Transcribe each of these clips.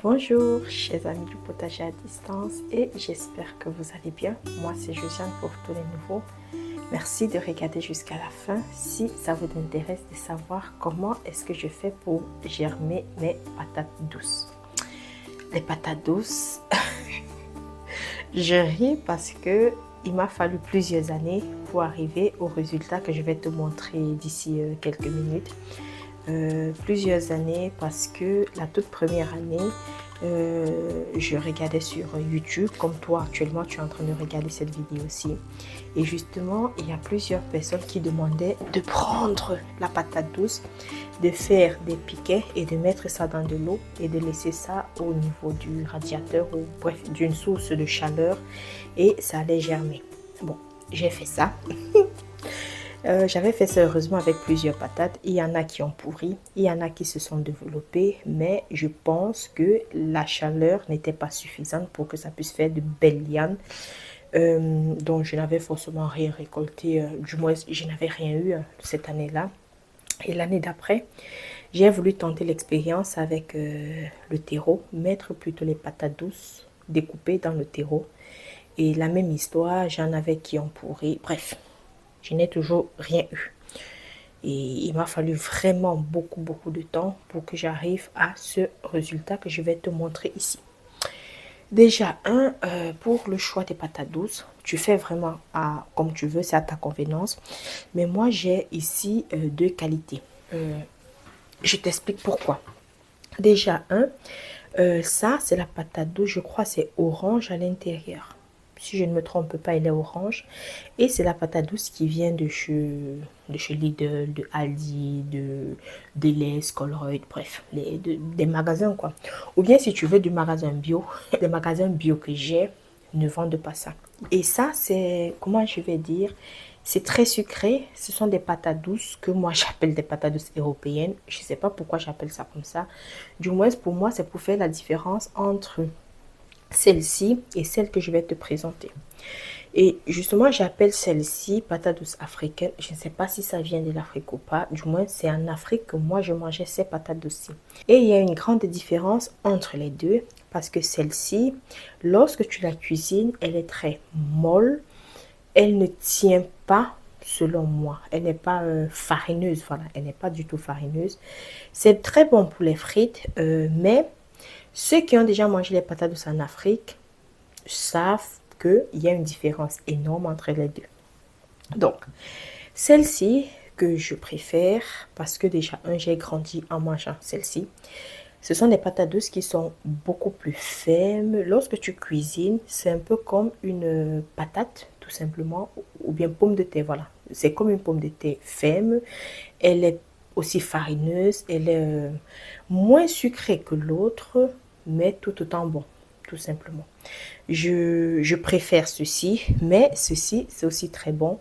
Bonjour, chers amis du potager à distance et j'espère que vous allez bien. Moi, c'est Josiane pour tous les nouveaux. Merci de regarder jusqu'à la fin si ça vous intéresse de savoir comment est-ce que je fais pour germer mes patates douces. Les patates douces, je ris parce que il m'a fallu plusieurs années pour arriver au résultat que je vais te montrer d'ici quelques minutes. Plusieurs années parce que la toute première année, je regardais sur YouTube, comme toi actuellement tu es en train de regarder cette vidéo aussi. Et justement, il y a plusieurs personnes qui demandaient de prendre la patate douce, de faire des piquets et de mettre ça dans de l'eau et de laisser ça au niveau du radiateur ou bref, d'une source de chaleur et ça allait germer. Bon, j'ai fait ça. J'avais fait ça heureusement avec plusieurs patates. Il y en a qui ont pourri, il y en a qui se sont développées, mais je pense que la chaleur n'était pas suffisante pour que ça puisse faire de belles lianes. Donc je n'avais forcément rien récolté, du moins je n'avais rien eu cette année-là. Et l'année d'après, j'ai voulu tenter l'expérience avec le terreau, mettre plutôt les patates douces découpées dans le terreau. Et la même histoire, j'en avais qui ont pourri, bref. Je n'ai toujours rien eu. Et il m'a fallu vraiment beaucoup de temps pour que j'arrive à ce résultat que je vais te montrer ici. Déjà, pour le choix des patates douces, tu fais vraiment comme tu veux, c'est à ta convenance. Mais moi, j'ai ici deux qualités. Je t'explique pourquoi. Déjà, ça, c'est la patate douce, je crois c'est orange à l'intérieur. Si je ne me trompe pas, elle est orange. Et c'est la patate douce qui vient de chez Lidl, de Aldi, de Deleuze, Colruyt, bref, des magasins quoi. Ou bien si tu veux du magasin bio, les magasins bio que j'ai ne vendent pas ça. Et ça, c'est, comment je vais dire, c'est très sucré. Ce sont des patates douces que moi j'appelle des patates douces européennes. Je ne sais pas pourquoi j'appelle ça comme ça. Du moins, pour moi, c'est pour faire la différence entre celle-ci et celle que je vais te présenter. Et justement, j'appelle celle-ci patate douce africaine. Je ne sais pas si ça vient de l'Afrique ou pas. Du moins, c'est en Afrique que moi, je mangeais ces patates douces. Et il y a une grande différence entre les deux. Parce que celle-ci, lorsque tu la cuisines, elle est très molle. Elle ne tient pas, selon moi. Elle n'est pas farineuse. Voilà, elle n'est pas du tout farineuse. C'est très bon pour les frites. Mais ceux qui ont déjà mangé les patates douces en Afrique savent qu'il y a une différence énorme entre les deux. Donc, celle-ci que je préfère, parce que déjà, j'ai grandi en mangeant celle-ci, ce sont des patates douces qui sont beaucoup plus fermes. Lorsque tu cuisines, c'est un peu comme une patate, tout simplement, ou bien pomme de terre, voilà. C'est comme une pomme de terre ferme. Elle est aussi farineuse, elle est moins sucrée que l'autre, mais tout autant bon, tout simplement. Je préfère ceci, mais ceci, c'est aussi très bon.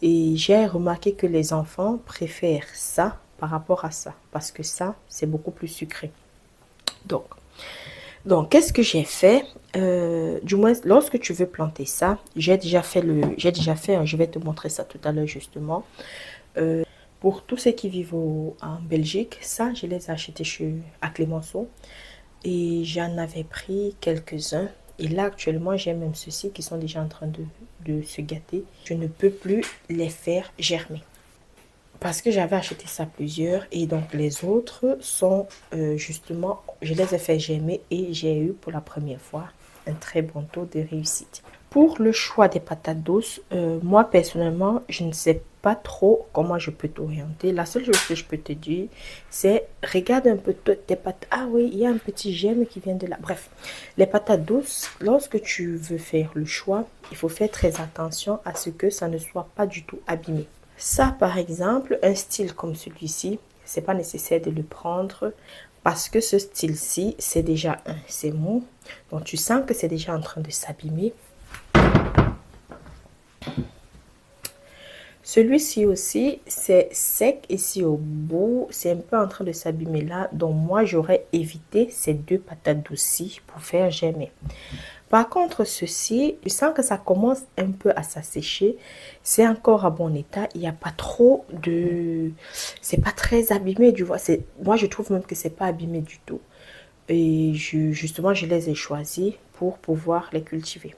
Et j'ai remarqué que les enfants préfèrent ça par rapport à ça, parce que ça, c'est beaucoup plus sucré. Donc qu'est-ce que j'ai fait? Du moins, lorsque tu veux planter ça, j'ai déjà fait, je vais te montrer ça tout à l'heure justement. Pour tous ceux qui vivent en Belgique, ça, je les ai achetés à Clémenceau. Et j'en avais pris quelques-uns. Et là, actuellement, j'ai même ceux-ci qui sont déjà en train de se gâter. Je ne peux plus les faire germer. Parce que j'avais acheté ça plusieurs. Et donc, les autres sont justement, je les ai fait germer. Et j'ai eu pour la première fois un très bon taux de réussite. Pour le choix des patates douces, moi personnellement, je ne sais pas trop comment je peux t'orienter. La seule chose que je peux te dire, c'est regarde un peu tes patates. Ah oui, il y a un petit germe qui vient de là. Bref, les patates douces, lorsque tu veux faire le choix, il faut faire très attention à ce que ça ne soit pas du tout abîmé. Ça, par exemple, un style comme celui-ci, c'est pas nécessaire de le prendre parce que ce style-ci, c'est déjà c'est mou. Donc, tu sens que c'est déjà en train de s'abîmer. Celui-ci aussi, c'est sec ici au bout, c'est un peu en train de s'abîmer là. Donc moi, j'aurais évité ces deux patates douces pour faire germer. Par contre, ceci, je sens que ça commence un peu à s'assécher. C'est encore à bon état. Il n'y a pas trop de... C'est pas très abîmé, tu vois. Moi, je trouve même que c'est pas abîmé du tout. et justement, je les ai choisis pour pouvoir les cultiver.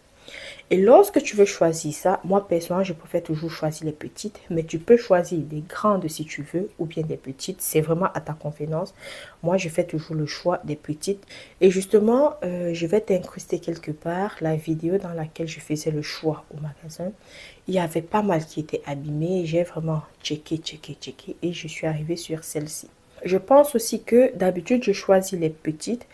Et lorsque tu veux choisir ça, moi personnellement, je préfère toujours choisir les petites, mais tu peux choisir des grandes si tu veux, ou bien des petites. C'est vraiment à ta convenance. Moi, je fais toujours le choix des petites. Et justement, je vais t'incruster quelque part la vidéo dans laquelle je faisais le choix au magasin. Il y avait pas mal qui étaient abîmés. J'ai vraiment checké et je suis arrivée sur celle-ci. Je pense aussi que d'habitude, je choisis les petites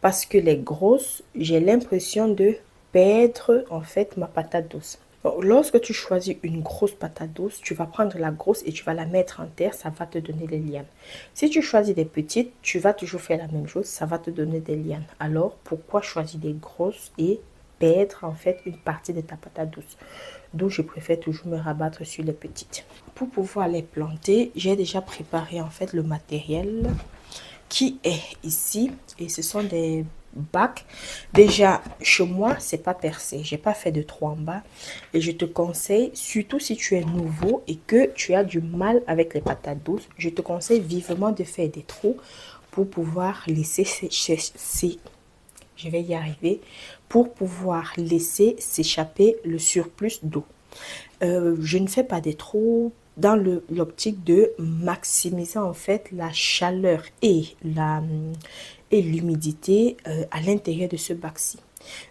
parce que les grosses, j'ai l'impression de perdre en fait ma patate douce. Donc, lorsque tu choisis une grosse patate douce, tu vas prendre la grosse et tu vas la mettre en terre, ça va te donner des lianes. Si tu choisis des petites, tu vas toujours faire la même chose, ça va te donner des lianes. Alors, pourquoi choisir des grosses et perdre en fait une partie de ta patate douce? D'où je préfère toujours me rabattre sur les petites. Pour pouvoir les planter, j'ai déjà préparé en fait le matériel qui est ici et ce sont des bacs. Déjà chez moi c'est pas percé, j'ai pas fait de trou en bas et je te conseille, surtout si tu es nouveau et que tu as du mal avec les patates douces, je te conseille vivement de faire des trous pour pouvoir laisser je vais y arriver, pour pouvoir laisser s'échapper le surplus d'eau. Je ne fais pas des trous dans l'optique de maximiser en fait la chaleur et l'humidité à l'intérieur de ce bac-ci.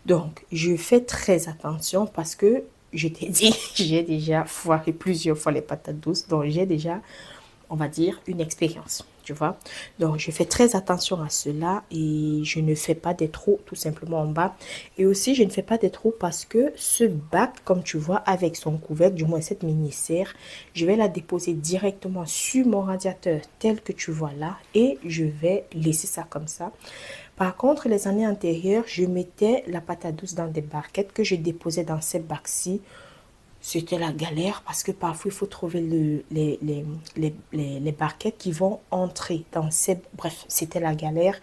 Donc, je fais très attention parce que je t'ai dit, j'ai déjà foiré plusieurs fois les patates douces, donc j'ai déjà, on va dire, une expérience. Tu vois, donc je fais très attention à cela et je ne fais pas des trous tout simplement en bas. Et aussi je ne fais pas des trous parce que ce bac, comme tu vois, avec son couvercle, du moins cette mini serre, je vais la déposer directement sur mon radiateur tel que tu vois là et je vais laisser ça comme ça. Par contre, les années antérieures, je mettais la patate douce dans des barquettes que je déposais dans ces bacs-ci. C'était la galère parce que parfois il faut trouver les barquettes qui vont entrer dans ces... Bref, c'était la galère.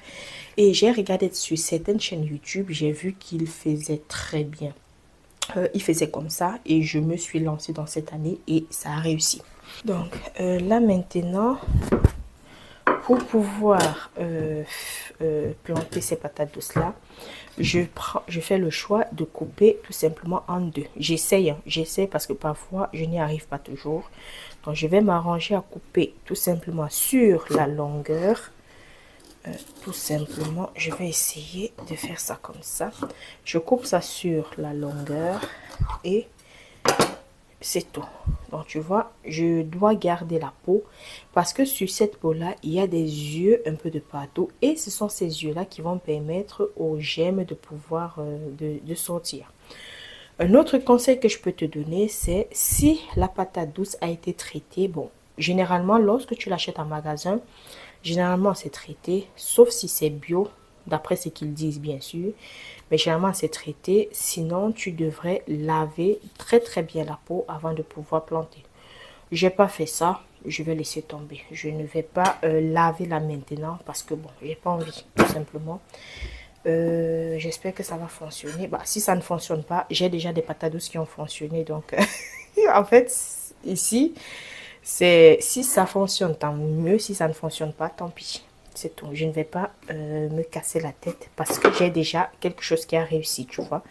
Et j'ai regardé sur certaines chaînes YouTube, j'ai vu qu'ils faisaient très bien. Ils faisaient comme ça et je me suis lancée dans cette année et ça a réussi. Donc là maintenant, pour pouvoir planter ces patates douces là, je fais le choix de couper tout simplement en deux. J'essaye parce que parfois je n'y arrive pas toujours. Donc je vais m'arranger à couper tout simplement sur la longueur. Tout simplement, je vais essayer de faire ça comme ça. Je coupe ça sur la longueur et c'est tout. Donc tu vois, je dois garder la peau parce que sur cette peau là il y a des yeux un peu de partout et ce sont ces yeux là qui vont permettre aux gemmes de pouvoir de sortir. Un autre conseil que je peux te donner, c'est si la patate douce a été traitée, bon, généralement lorsque tu l'achètes en magasin, généralement c'est traité, sauf si c'est bio, d'après ce qu'ils disent bien sûr. Mais généralement c'est traité, sinon tu devrais laver très bien la peau avant de pouvoir planter. J'ai pas fait ça, je vais laisser tomber. Je ne vais pas laver là maintenant parce que bon, j'ai pas envie tout simplement. J'espère que ça va fonctionner. Bah, si ça ne fonctionne pas, j'ai déjà des patates douces qui ont fonctionné. Donc en fait ici, c'est si ça fonctionne tant mieux, si ça ne fonctionne pas tant pis. C'est tout. Je ne vais pas me casser la tête parce que j'ai déjà quelque chose qui a réussi, tu vois.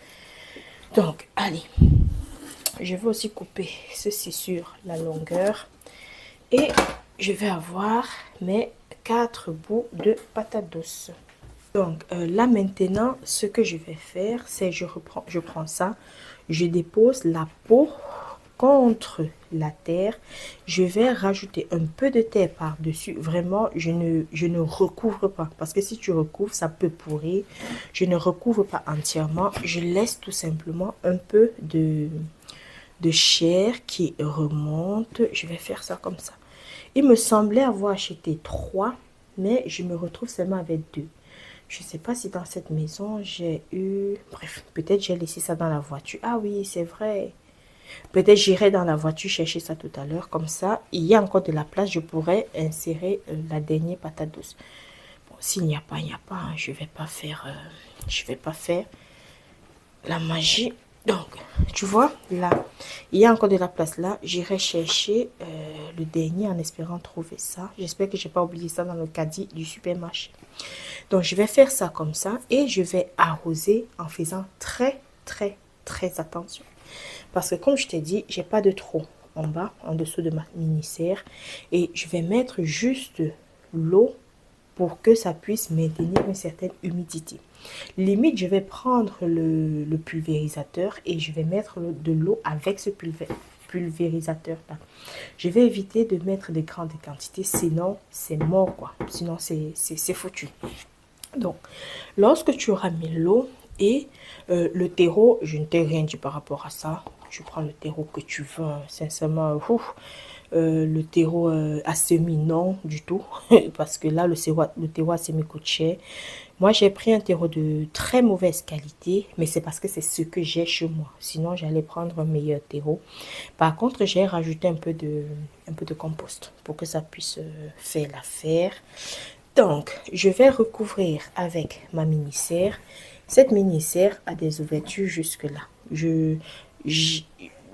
Donc, allez. Je vais aussi couper ceci sur la longueur. Et je vais avoir mes 4 bouts de patates douces. Donc, là maintenant, ce que je vais faire, c'est je prends ça. Je dépose la peau contre la terre. Je vais rajouter un peu de terre par-dessus. Vraiment, je ne recouvre pas. Parce que si tu recouvres, ça peut pourrir. Je ne recouvre pas entièrement. Je laisse tout simplement un peu de chair qui remonte. Je vais faire ça comme ça. Il me semblait avoir acheté 3, mais je me retrouve seulement avec 2. Je ne sais pas si dans cette maison, j'ai eu... Bref, peut-être j'ai laissé ça dans la voiture. Ah oui, c'est vrai. Peut-être j'irai dans la voiture chercher ça tout à l'heure. Comme ça, il y a encore de la place. Je pourrais insérer la dernière patate douce. Bon, s'il n'y a pas, il n'y a pas. Hein. Je vais pas faire la magie. Donc, tu vois, là, il y a encore de la place là. J'irai chercher le dernier en espérant trouver ça. J'espère que j'ai pas oublié ça dans le caddie du supermarché. Donc, je vais faire ça comme ça et je vais arroser en faisant très attention. Parce que comme je t'ai dit, j'ai pas de trou en bas, en dessous de ma mini-serre. Et je vais mettre juste l'eau pour que ça puisse maintenir une certaine humidité. Limite, je vais prendre le pulvérisateur et je vais mettre de l'eau avec ce pulvérisateur là. Je vais éviter de mettre de grandes quantités, sinon c'est mort quoi. Sinon c'est foutu. Donc, lorsque tu auras mis l'eau et le terreau, je ne t'ai rien dit par rapport à ça. Tu prends le terreau que tu veux, sincèrement. Le terreau à semi, non du tout. Parce que là, le terreau à semi coûte cher. Moi, j'ai pris un terreau de très mauvaise qualité, mais c'est parce que c'est ce que j'ai chez moi. Sinon, j'allais prendre un meilleur terreau. Par contre, j'ai rajouté un peu de compost pour que ça puisse faire l'affaire. Donc, je vais recouvrir avec ma mini-serre. Cette mini-serre a des ouvertures jusque-là.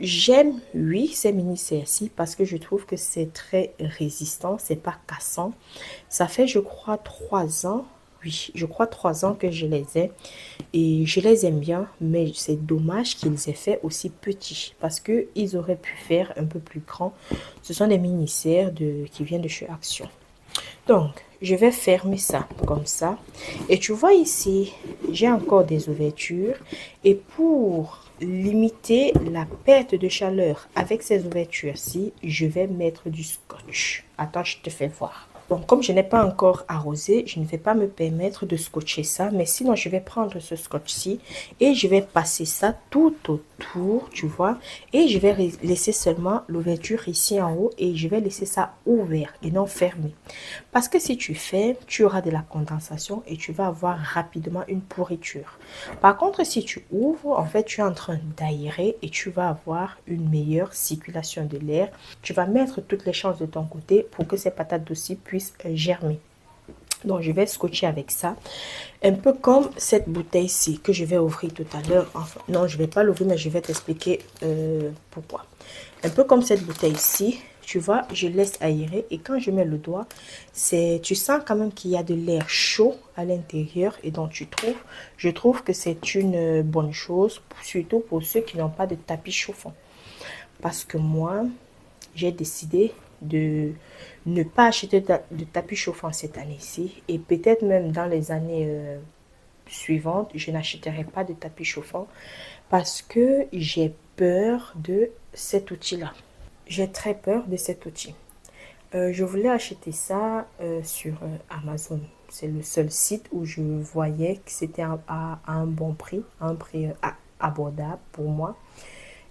J'aime, oui, ces mini-serres-ci parce que je trouve que c'est très résistant, c'est pas cassant. Ça fait, je crois, 3 ans. Oui, je crois 3 ans que je les ai et je les aime bien, mais c'est dommage qu'ils aient fait aussi petits parce que ils auraient pu faire un peu plus grand. Ce sont des mini-serres qui viennent de chez Action. Donc, je vais fermer ça comme ça. Et tu vois ici, j'ai encore des ouvertures. Et pour limiter la perte de chaleur avec ces ouvertures-ci, je vais mettre du scotch. Attends, je te fais voir. Bon, comme je n'ai pas encore arrosé, je ne vais pas me permettre de scotcher ça. Mais sinon, je vais prendre ce scotch-ci et je vais passer ça tout autour, tu vois. Et je vais laisser seulement l'ouverture ici en haut et je vais laisser ça ouvert et non fermé. Parce que si tu fais, tu auras de la condensation et tu vas avoir rapidement une pourriture. Par contre, si tu ouvres, en fait, tu es en train d'aérer et tu vas avoir une meilleure circulation de l'air. Tu vas mettre toutes les chances de ton côté pour que ces patates aussi puissent germer. Donc, je vais scotcher avec ça. Un peu comme cette bouteille-ci que je vais ouvrir tout à l'heure. Enfin, non, je ne vais pas l'ouvrir, mais je vais t'expliquer pourquoi. Un peu comme cette bouteille-ci, tu vois, je laisse aérer. Et quand je mets le doigt, tu sens quand même qu'il y a de l'air chaud à l'intérieur. Et donc, je trouve que c'est une bonne chose, surtout pour ceux qui n'ont pas de tapis chauffant. Parce que moi, j'ai décidé de ne pas acheter de tapis chauffant cette année-ci et peut-être même dans les années suivantes, je n'achèterai pas de tapis chauffant parce que j'ai peur de cet outil-là. J'ai très peur de cet outil. Je voulais acheter ça sur Amazon. C'est le seul site où je voyais que c'était à un bon prix, à un prix abordable pour moi.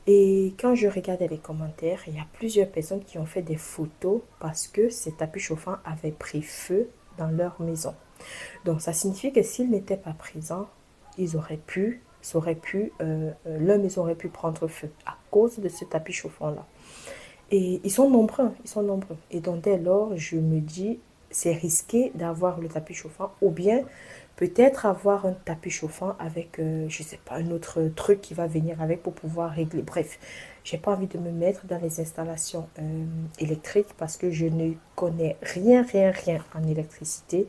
Et quand je regardais les commentaires, il y a plusieurs personnes qui ont fait des photos parce que ces tapis chauffants avaient pris feu dans leur maison. Donc, ça signifie que s'ils n'étaient pas présents, leur maison aurait pu prendre feu à cause de ce tapis chauffant-là. Et ils sont nombreux, ils sont nombreux. Et donc, dès lors, je me dis, c'est risqué d'avoir le tapis chauffant ou bien peut-être avoir un tapis chauffant avec, je sais pas, un autre truc qui va venir avec pour pouvoir régler. Bref, j'ai pas envie de me mettre dans les installations électriques parce que je ne connais rien en électricité.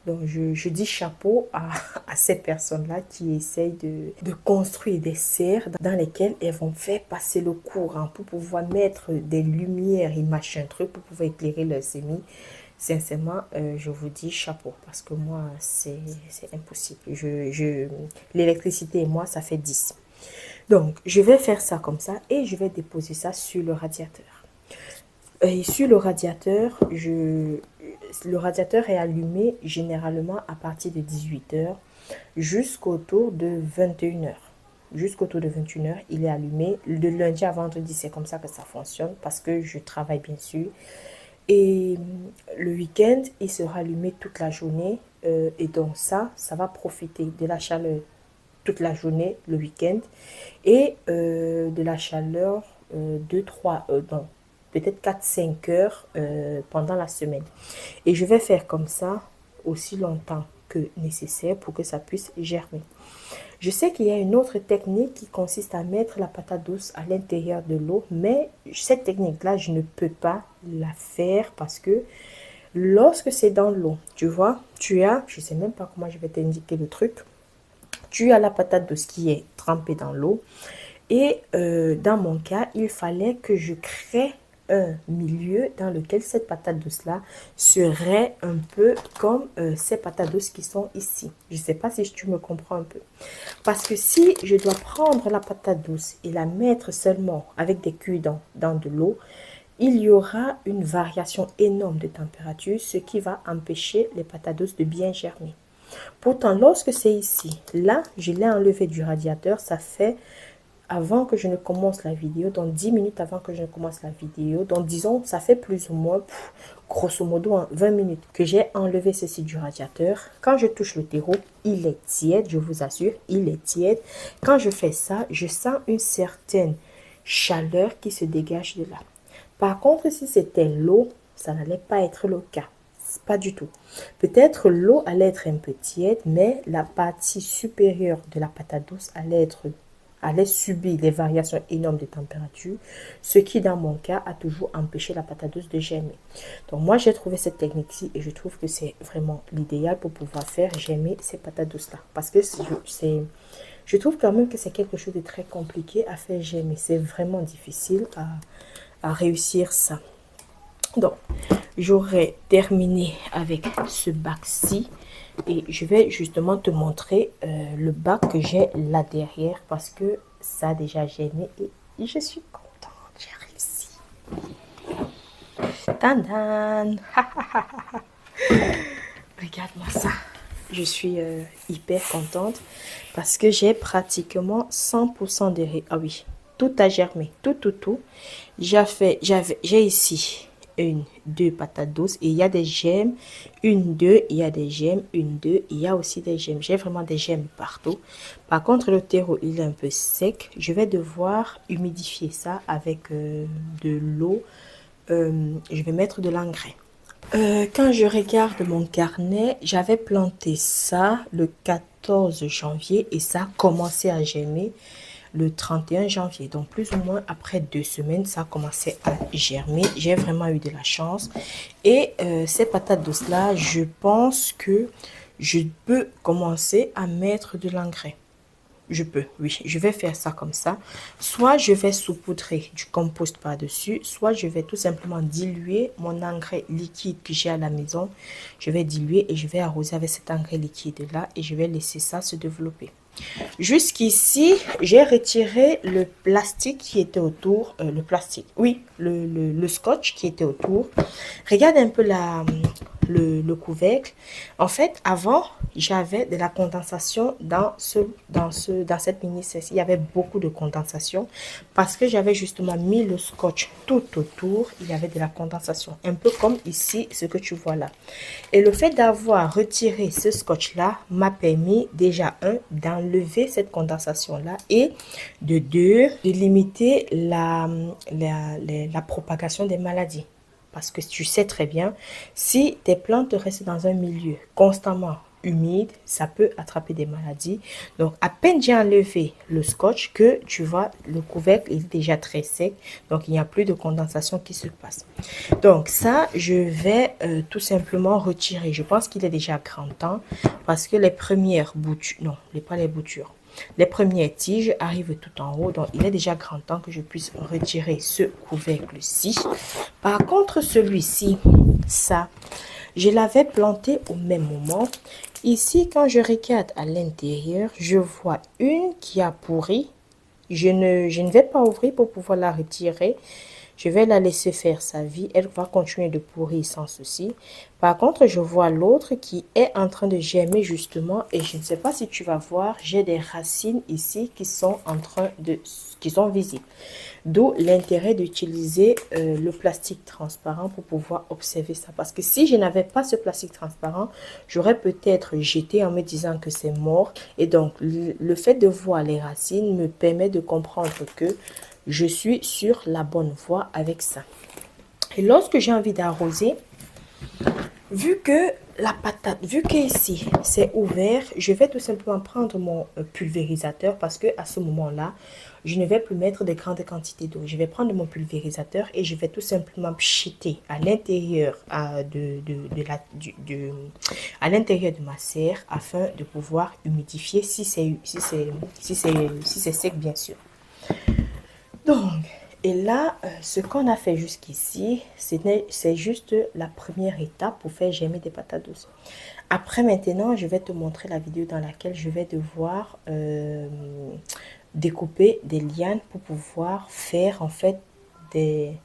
Donc, je dis chapeau à ces personnes-là qui essayent de construire des serres dans lesquelles elles vont faire passer le courant pour pouvoir mettre des lumières et machin truc pour pouvoir éclairer leurs semis. Sincèrement, je vous dis chapeau parce que moi, c'est impossible. L'électricité et moi, ça fait 10. Donc, je vais faire ça comme ça et je vais déposer ça sur le radiateur. Et sur le radiateur, le radiateur est allumé généralement à partir de 18h jusqu'autour de 21h. Jusqu'autour de 21h, il est allumé. De lundi à vendredi, c'est comme ça que ça fonctionne parce que je travaille bien sûr. Et le week-end, il sera allumé toute la journée. Et donc ça va profiter de la chaleur toute la journée, le week-end. Et de la chaleur non, peut-être 4-5 heures pendant la semaine. Et je vais faire comme ça aussi longtemps que nécessaire pour que ça puisse germer. Je sais qu'il y a une autre technique qui consiste à mettre la patate douce à l'intérieur de l'eau, mais cette technique-là, je ne peux pas la faire parce que lorsque c'est dans l'eau, tu vois, je ne sais même pas comment je vais t'indiquer le truc, tu as la patate douce qui est trempée dans l'eau et dans mon cas, il fallait que je crée un milieu dans lequel cette patate douce-là serait un peu comme ces patates douces qui sont ici. Je ne sais pas si tu me comprends un peu. Parce que si je dois prendre la patate douce et la mettre seulement avec des cuits dans de l'eau, il y aura une variation énorme de température, ce qui va empêcher les patates douces de bien germer. Pourtant, lorsque c'est ici, là, je l'ai enlevé du radiateur, ça fait avant que je ne commence la vidéo, donc 10 minutes avant que je ne commence la vidéo, donc disons, ça fait plus ou moins, grosso modo, 20 minutes que j'ai enlevé ceci du radiateur. Quand je touche le terreau, il est tiède, je vous assure, il est tiède. Quand je fais ça, je sens une certaine chaleur qui se dégage de là. Par contre, si c'était l'eau, ça n'allait pas être le cas. Pas du tout. Peut-être l'eau allait être un peu tiède, mais la partie supérieure de la patate douce allait subir des variations énormes de température, ce qui dans mon cas a toujours empêché la patate douce de germer. Donc moi j'ai trouvé cette technique-ci et je trouve que c'est vraiment l'idéal pour pouvoir faire germer ces patates douces-là. Parce que je trouve quand même que c'est quelque chose de très compliqué à faire germer. C'est vraiment difficile à réussir ça. Donc j'aurai terminé avec ce bac-ci. Et je vais justement te montrer le bac que j'ai là derrière parce que ça a déjà germé et je suis contente, j'ai réussi. Tandan. Regarde-moi ça. Je suis hyper contente parce que j'ai pratiquement 100% de... Ah oui, tout a germé, tout. J'ai ici... 1, 2 patates douces et il y a des gemmes, 1, 2, il y a des gemmes, 1, 2, il y a aussi des gemmes. J'ai vraiment des gemmes partout. Par contre, le terreau, il est un peu sec. Je vais devoir humidifier ça avec de l'eau. Je vais mettre de l'engrais. Quand je regarde mon carnet, j'avais planté ça le 14 janvier et ça a commencé à germer le 31 janvier. Donc, plus ou moins après 2 semaines, ça a commencé à germer. J'ai vraiment eu de la chance. Et ces patates douces-là, je pense que je peux commencer à mettre de l'engrais. Je peux, oui, je vais faire ça comme ça. Soit je vais saupoudrer du compost par-dessus, soit je vais tout simplement diluer mon engrais liquide que j'ai à la maison. Je vais diluer et je vais arroser avec cet engrais liquide-là et je vais laisser ça se développer. Jusqu'ici, j'ai retiré le plastique qui était autour, le scotch qui était autour. Regarde un peu le couvercle. En fait, avant, j'avais de la condensation dans cette mini-cesse. Il y avait beaucoup de condensation parce que j'avais justement mis le scotch tout autour. Il y avait de la condensation, un peu comme ici, ce que tu vois là. Et le fait d'avoir retiré ce scotch-là m'a permis déjà, d'enlever cette condensation-là et de limiter la propagation des maladies. Parce que tu sais très bien, si tes plantes restent dans un milieu constamment humide, ça peut attraper des maladies. Donc, à peine j'ai enlevé le scotch que tu vois, le couvercle est déjà très sec. Donc, il n'y a plus de condensation qui se passe. Donc, ça, je vais tout simplement retirer. Je pense qu'il est déjà grand temps parce que les premières boutures, non, pas les boutures. Les premières tiges arrivent tout en haut, donc il est déjà grand temps que je puisse retirer ce couvercle-ci. Par contre, celui-ci, ça, je l'avais planté au même moment. Ici, quand je regarde à l'intérieur, je vois une qui a pourri. Je ne vais pas ouvrir pour pouvoir la retirer. Je vais la laisser faire sa vie. Elle va continuer de pourrir sans souci. Par contre, je vois l'autre qui est en train de germer justement. Et je ne sais pas si tu vas voir, j'ai des racines ici qui sont visibles. D'où l'intérêt d'utiliser le plastique transparent pour pouvoir observer ça. Parce que si je n'avais pas ce plastique transparent, j'aurais peut-être jeté en me disant que c'est mort. Et donc, le fait de voir les racines me permet de comprendre que je suis sur la bonne voie avec ça. Et lorsque j'ai envie d'arroser, vu que la patate, vu qu'ici c'est ouvert, je vais tout simplement prendre mon pulvérisateur parce que à ce moment-là, je ne vais plus mettre de grandes quantités d'eau. Je vais prendre mon pulvérisateur et je vais tout simplement pchiter à l'intérieur à l'intérieur de ma serre afin de pouvoir humidifier si c'est sec bien sûr. Donc, et là, ce qu'on a fait jusqu'ici, c'est juste la première étape pour faire germer des patates douces. Après, maintenant, je vais te montrer la vidéo dans laquelle je vais devoir découper des lianes pour pouvoir faire en fait des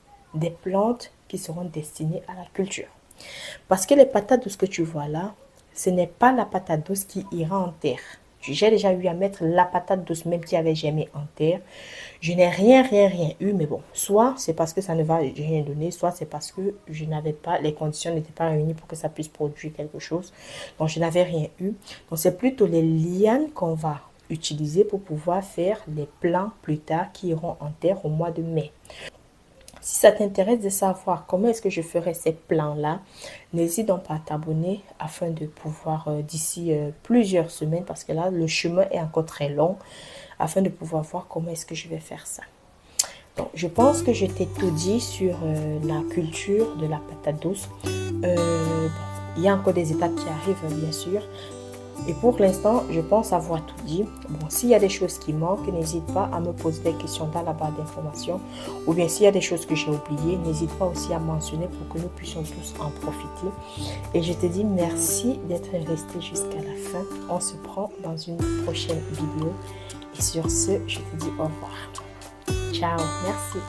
plantes qui seront destinées à la culture. Parce que les patates douces que tu vois là, ce n'est pas la patate douce qui ira en terre. J'ai déjà eu à mettre la patate douce même qui avait germé en terre. Je n'ai rien eu, mais bon, soit c'est parce que ça ne va rien donner, soit c'est parce que je n'avais pas, les conditions n'étaient pas réunies pour que ça puisse produire quelque chose. Donc, je n'avais rien eu. Donc, c'est plutôt les lianes qu'on va utiliser pour pouvoir faire les plants plus tard qui iront en terre au mois de mai. Si ça t'intéresse de savoir comment est-ce que je ferai ces plans-là, n'hésite donc pas à t'abonner afin de pouvoir, d'ici plusieurs semaines, parce que là, le chemin est encore très long, afin de pouvoir voir comment est-ce que je vais faire ça. Donc, je pense que je t'ai tout dit sur la culture de la patate douce. Il y a encore des étapes qui arrivent, bien sûr. Et pour l'instant, je pense avoir tout dit. Bon, s'il y a des choses qui manquent, n'hésite pas à me poser des questions dans la barre d'informations. Ou bien s'il y a des choses que j'ai oubliées, n'hésite pas aussi à mentionner pour que nous puissions tous en profiter. Et je te dis merci d'être resté jusqu'à la fin. On se prend dans une prochaine vidéo. Et sur ce, je te dis au revoir. Ciao, merci.